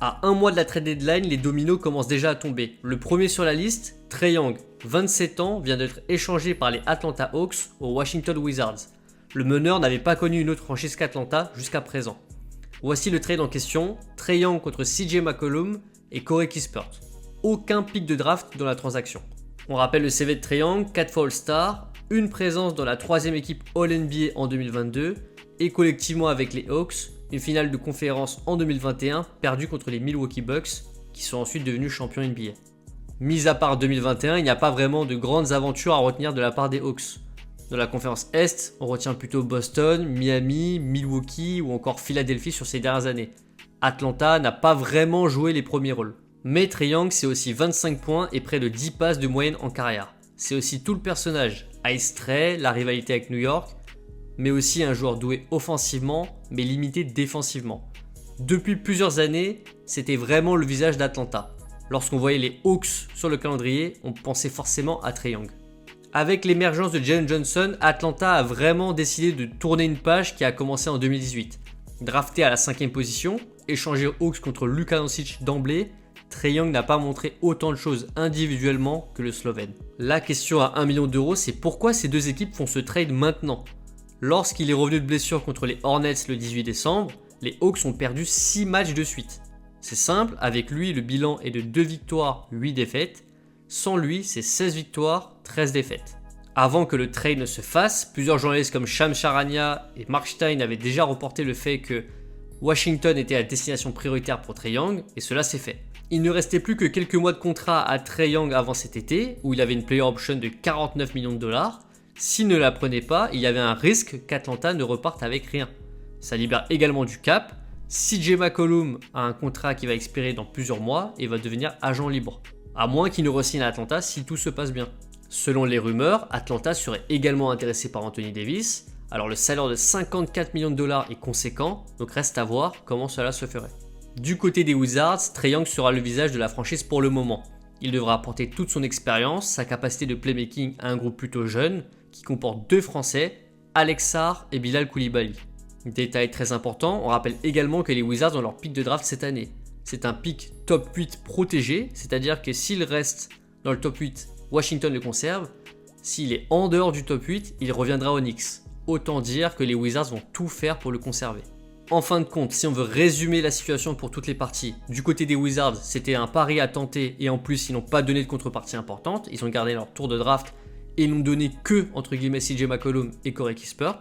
À un mois de la trade deadline, les dominos commencent déjà à tomber. Le premier sur la liste, Trae Young, 27 ans, vient d'être échangé par les Atlanta Hawks aux Washington Wizards. Le meneur n'avait pas connu une autre franchise qu'Atlanta jusqu'à présent. Voici le trade en question, Trae Young contre CJ McCollum et Corey Kispert. Aucun pick de draft dans la transaction. On rappelle le CV de Trae Young, 4 fois All-Star, une présence dans la 3e équipe All-NBA en 2022 et collectivement avec les Hawks, une finale de conférence en 2021 perdue contre les Milwaukee Bucks qui sont ensuite devenus champions NBA. Mis à part 2021, il n'y a pas vraiment de grandes aventures à retenir de la part des Hawks. Dans la conférence Est, on retient plutôt Boston, Miami, Milwaukee ou encore Philadelphie sur ces dernières années. Atlanta n'a pas vraiment joué les premiers rôles. Mais Trae Young, c'est aussi 25 points et près de 10 passes de moyenne en carrière. C'est aussi tout le personnage, Ice Trae, la rivalité avec New York, mais aussi un joueur doué offensivement, mais limité défensivement. Depuis plusieurs années, c'était vraiment le visage d'Atlanta. Lorsqu'on voyait les Hawks sur le calendrier, on pensait forcément à Trae Young. Avec l'émergence de Jalen Johnson, Atlanta a vraiment décidé de tourner une page qui a commencé en 2018. Drafté à la 5e position, échangé aux Hawks contre Luka Doncic d'emblée, Trae Young n'a pas montré autant de choses individuellement que le Slovène. La question à 1 million d'euros, c'est pourquoi ces deux équipes font ce trade maintenant ? Lorsqu'il est revenu de blessure contre les Hornets le 18 décembre, les Hawks ont perdu 6 matchs de suite. C'est simple, avec lui le bilan est de 2 victoires, 8 défaites. Sans lui, c'est 16 victoires, 13 défaites. Avant que le trade ne se fasse, plusieurs journalistes comme Shams Charania et Mark Stein avaient déjà reporté le fait que Washington était la destination prioritaire pour Trae Young, et cela s'est fait. Il ne restait plus que quelques mois de contrat à Trae Young avant cet été, où il avait une player option de 49 millions de dollars. S'il ne la prenait pas, il y avait un risque qu'Atlanta ne reparte avec rien. Ça libère également du cap. CJ McCollum a un contrat qui va expirer dans plusieurs mois et va devenir agent libre. À moins qu'il ne re-signe à Atlanta si tout se passe bien. Selon les rumeurs, Atlanta serait également intéressé par Anthony Davis. Alors le salaire de 54 millions de dollars est conséquent, donc reste à voir comment cela se ferait. Du côté des Wizards, Trae Young sera le visage de la franchise pour le moment. Il devra apporter toute son expérience, sa capacité de playmaking à un groupe plutôt jeune, qui comporte 2 Français, Alex Sarr et Bilal Coulibaly. Détail très important, on rappelle également que les Wizards ont leur pick de draft cette année. C'est un pick top 8 protégé, c'est-à-dire que s'il reste dans le top 8, Washington le conserve. S'il est en dehors du top 8, il reviendra aux Knicks. Autant dire que les Wizards vont tout faire pour le conserver. En fin de compte, si on veut résumer la situation pour toutes les parties, du côté des Wizards, c'était un pari à tenter et en plus ils n'ont pas donné de contrepartie importante, ils ont gardé leur tour de draft et ils n'ont donné que, entre guillemets, CJ McCollum et Corey Kispert.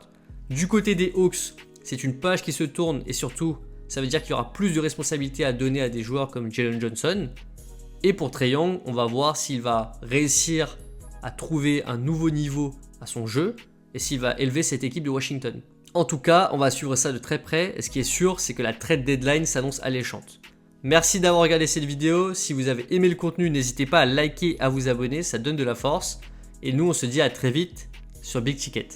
Du côté des Hawks, c'est une page qui se tourne et surtout, ça veut dire qu'il y aura plus de responsabilités à donner à des joueurs comme Jalen Johnson. Et pour Trae Young, on va voir s'il va réussir à trouver un nouveau niveau à son jeu et s'il va élever cette équipe de Washington. En tout cas, on va suivre ça de très près et ce qui est sûr, c'est que la trade deadline s'annonce alléchante. Merci d'avoir regardé cette vidéo. Si vous avez aimé le contenu, n'hésitez pas à liker, à vous abonner, ça donne de la force. Et nous, on se dit à très vite sur Big Ticket.